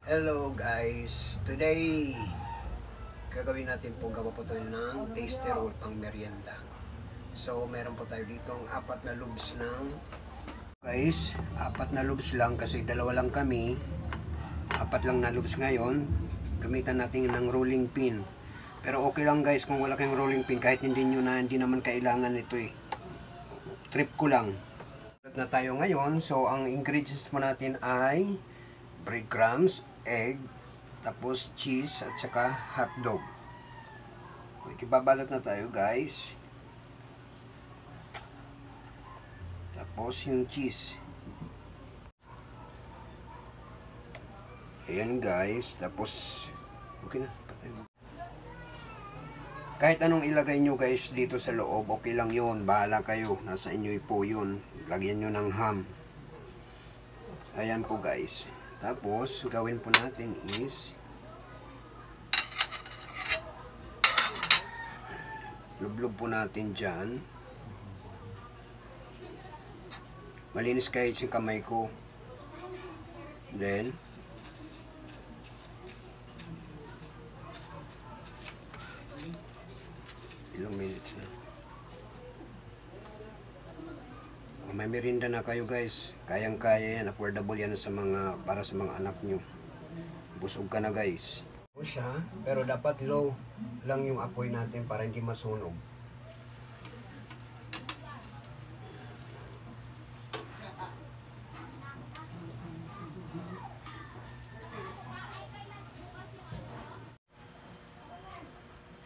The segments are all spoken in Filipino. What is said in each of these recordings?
Hello guys, today gagawin natin po gawa po ito ng tasty roll pang merienda. So meron po tayo dito ang 4 na lobes ng guys, 4 na lobes lang kasi dalawa lang kami, 4 lang na lobes ngayon. Gamitan natin ng rolling pin, pero okay lang guys kung wala kayong rolling pin, kahit hindi naman kailangan ito trip ko lang. Na tayo ngayon, so ang ingredients mo natin ay breadcrumbs, egg, tapos cheese at saka hotdog. Okay, babalot na tayo guys. Tapos yung cheese. Ayan guys, tapos okay na. Kahit anong ilagay nyo guys dito sa loob, okay lang yun. Bahala kayo, nasa inyo po yun. Lagyan nyo ng ham. Ayan po guys. Tapos, gawin po natin is lublob po natin dyan. Malinis kahit yung kamay ko. Then, ilang minutes na. May merinda na kayo guys. Kayang-kaya yan. Affordable yan para sa mga anak nyo. Busog ka na guys. O siya, pero dapat low lang yung apoy natin para hindi masunog.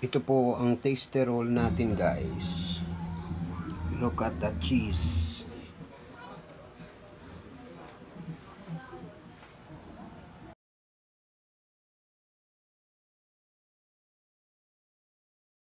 Ito po ang tasty roll natin guys. Look at that cheese.